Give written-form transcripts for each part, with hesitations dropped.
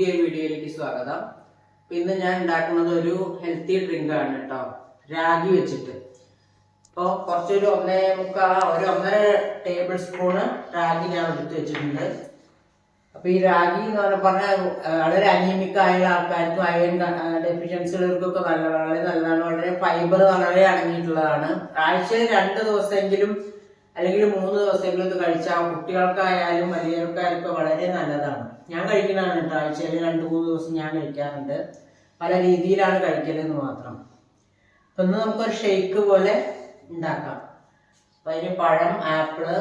പുതിയൊരു വീഡിയോയിലേക്ക് സ്വാഗതം. ഇന്ന് ഞാൻ ഉണ്ടാക്കുന്നത് ഒരു ഹെൽത്തി ഡ്രിങ്ക് ആണ് കേട്ടോ, രാഗി വെച്ചിട്ട്. അപ്പോൾ കുറച്ചൊരു 1.5 ടേബിൾ സ്പൂണ് രാഗി ഞാൻ എടുത്ത് വെച്ചിട്ടുണ്ട്. അപ്പോൾ ഈ രാഗി എന്ന് പറഞ്ഞാൽ വളരെ അനീമിക് ആയുള്ള ആൾക്കാർക്കും അയൺ ഡെഫിഷ്യൻസികൾക്കൊക്കെ വളരെ നല്ലതാണ്. വളരെ ഫൈബർ വളരെ അടങ്ങിയിട്ടുള്ളതാണ്. ആഴ്ചയിൽ 2 ദിവസമെങ്കിലും അല്ലെങ്കിൽ 3 ദിവസമെങ്കിലും ഇത് കഴിച്ചാൽ കുട്ടികൾക്കായാലും വലിയവർക്കായാലും വളരെ നല്ലതാണ്. ഞാൻ കഴിക്കുന്നതാണ് കേട്ടോ. ആഴ്ചയിൽ 2-3 ദിവസം ഞാൻ കഴിക്കാറുണ്ട്. പല രീതിയിലാണ് കഴിക്കലെന്ന് മാത്രം. അപ്പം ഇന്ന് നമുക്കൊരു ഷെയ്ക്ക് പോലെ ഉണ്ടാക്കാം. അപ്പം അതിന് പഴം, ആപ്പിള്,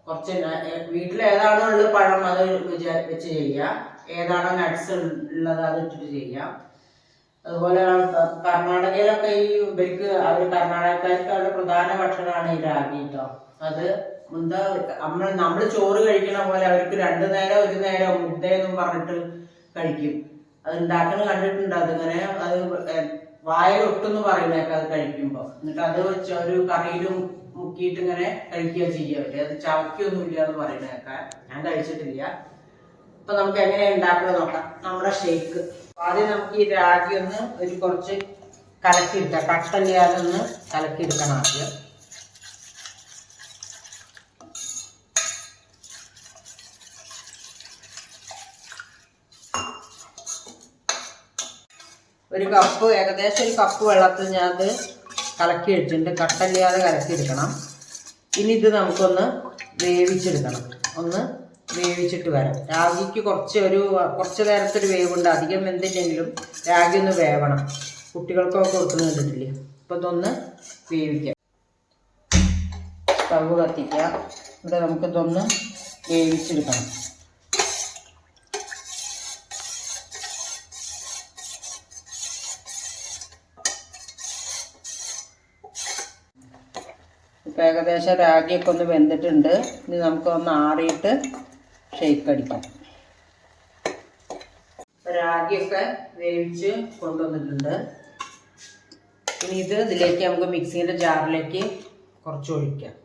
കുറച്ച് വീട്ടിൽ ഏതാണോ ഉള്ളത് പഴം അത് വെച്ച് ചെയ്യാം. ഏതാണോ നട്ട്സ് ഉള്ളത് അത് ഇട്ടിട്ട് ചെയ്യാം. അതുപോലെ കർണാടകയിലൊക്കെ കർണാടകക്കാർക്ക് അവരുടെ പ്രധാന ഭക്ഷണമാണ് ഈ രാഗി കേട്ടോ. അത് എന്താ നമ്മൾ ചോറ് കഴിക്കണ പോലെ അവർക്ക് 2 നേരം 1 നേരം മുദ്ദയെന്നും പറഞ്ഞിട്ട് കഴിക്കും. അത് ഉണ്ടാക്കുന്നത് കണ്ടിട്ടുണ്ട്. അതിങ്ങനെ അത് വായലൊട്ടെന്ന് പറയുന്നേക്കെ അത് കഴിക്കുമ്പോൾ. എന്നിട്ട് അത് വെച്ച് ഒരു കറിയിലും മുക്കിയിട്ട് ഇങ്ങനെ കഴിക്കുക ചെയ്യുക. അത് ചവയ്ക്കൊന്നും ഇല്ല എന്ന് പറയുന്നേക്കെ. ഞാൻ കഴിച്ചിട്ടില്ല. അപ്പൊ നമുക്ക് എങ്ങനെയാ ഉണ്ടാക്കുന്നത് നോക്കാം. നമ്മുടെ ഷേക്ക് ആദ്യം നമുക്ക് ഈ രാഗി ഒന്ന് കുറച്ച് കലക്കിയെടുക്കാം. കട്ടല്ലാതെ ഒന്ന് കലക്കിയെടുക്കണം ആദ്യം. ഏകദേശം 1 കപ്പ് വെള്ളത്തിൽ ഞാൻ അത് കലക്കി വെച്ചിട്ടുണ്ട്. കട്ടല്ലാതെ കലക്കിയെടുക്കണം. ഇനി ഇത് നമുക്കൊന്ന് വേവിച്ചെടുക്കണം. ഒന്ന് വേവിച്ചിട്ട് വരാം. രാഗിക്ക് കുറച്ച് നേരത്തൊരു വേവുണ്ട്. അധികം വെന്തില്ലെങ്കിലും രാഗി ഒന്ന് വേവണം. കുട്ടികൾക്കൊക്കെ കൊടുക്കുന്നുണ്ടില്ലേ. അപ്പോൾ ഇതൊന്ന് വേവിക്കാം. സ്റ്റവ് കത്തിക്കാം. ഇവിടെ നമുക്കിതൊന്ന് വേവിച്ചെടുക്കണം. ഇപ്പം ഏകദേശം രാഗിയൊക്കെ ഒന്ന് വെന്തിട്ടുണ്ട്. ഇനി നമുക്കൊന്ന് ആറിയിട്ട് ഷേക്ക് അടിക്കാം. രാഗിയൊക്കെ വേവിച്ച് കൊണ്ടുവന്നിട്ടുണ്ട്. ഇനി ഇതിലേക്ക് നമുക്ക് മിക്സിൻ്റെ ജാറിലേക്ക് കുറച്ച് ഒഴിക്കാം.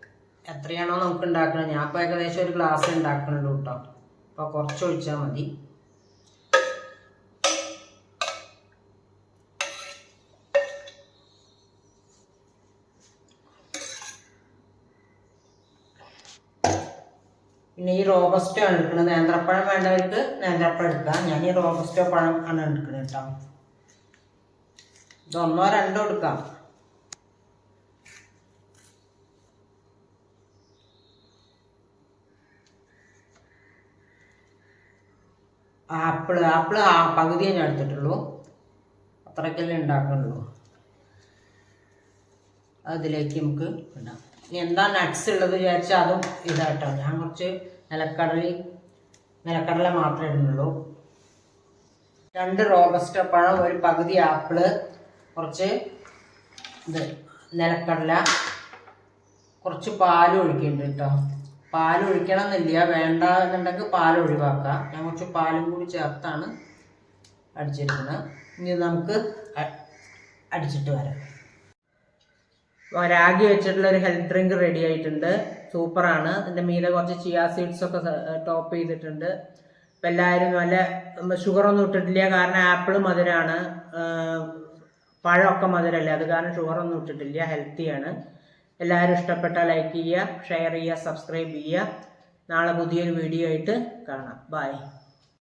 എത്രയാണോ നമുക്ക് ഉണ്ടാക്കണം. ഞാൻ ഇപ്പോൾ ഏകദേശം 1 ഗ്ലാസ് ഉണ്ടാക്കണുള്ളൂ കേട്ടോ. അപ്പോൾ കുറച്ച് ഒഴിച്ചാൽ മതി. പിന്നെ ഈ റോബസ്റ്റോ ആണ് എടുക്കുന്നത്. നേന്ത്രപ്പഴം വേണ്ടവർക്ക് നേന്ത്രപ്പഴം എടുക്കാം. ഞാൻ ഈ റോബസ്റ്റോ പഴം ആണ് എടുക്കുന്നത് കേട്ടോ. ഇത് 1-2 എടുക്കാം. ആപ്പിള് പകുതിയേ ഞാൻ എടുത്തിട്ടുള്ളൂ. അത്രയ്ക്കല്ലേ ഉണ്ടാക്കുന്നുള്ളൂ. അതിലേക്ക് നമുക്ക് ഇടാം. ഇനി എന്താ നട്ട്സ് ഉള്ളത് വിചാരിച്ചാൽ അതും ഇതാട്ടോ. ഞാൻ കുറച്ച് നിലക്കടല മാത്രമേ ഇടുന്നുള്ളൂ. 2 റോബസ്റ്റോ പഴം, 1 പകുതി ആപ്പിള്, കുറച്ച് നിലക്കടല, കുറച്ച് പാലും ഒഴിക്കുന്നുണ്ട് കേട്ടോ. പാൽ ഒഴിക്കണം എന്നില്ല. വേണ്ട എന്നുണ്ടെങ്കിൽ പാൽ ഒഴിവാക്കാം. ഞാൻ കുറച്ച് പാലും കൂടി ചേർത്താണ് അടിച്ചിരിക്കുന്നത്. ഇനി നമുക്ക് അടിച്ചിട്ട് വരാം. രാഗി വെച്ചിട്ടുള്ള ഒരു ഹെൽത്ത് ഡ്രിങ്ക് റെഡി ആയിട്ടുണ്ട്. സൂപ്പറാണ്. ഇതിൻ്റെ മീതെ കുറച്ച് ചിയാ സീഡ്സ് ഒക്കെ ടോപ്പ് ചെയ്തിട്ടുണ്ട്. അപ്പം എല്ലാവരും നല്ല ഷുഗറൊന്നും ഇട്ടിട്ടില്ല. കാരണം ആപ്പിൾ മധുരമാണ്, പഴമൊക്കെ മധുരമല്ലേ. അത് കാരണം ഷുഗറൊന്നും ഇട്ടിട്ടില്ല. ഹെൽത്തിയാണ്. എല്ലാവരും ഇഷ്ടപ്പെട്ടാൽ ലൈക്ക് ചെയ്യുക, ഷെയർ ചെയ്യുക, സബ്സ്ക്രൈബ് ചെയ്യുക. നാളെ പുതിയൊരു വീഡിയോ ആയിട്ട് കാണാം. ബൈ.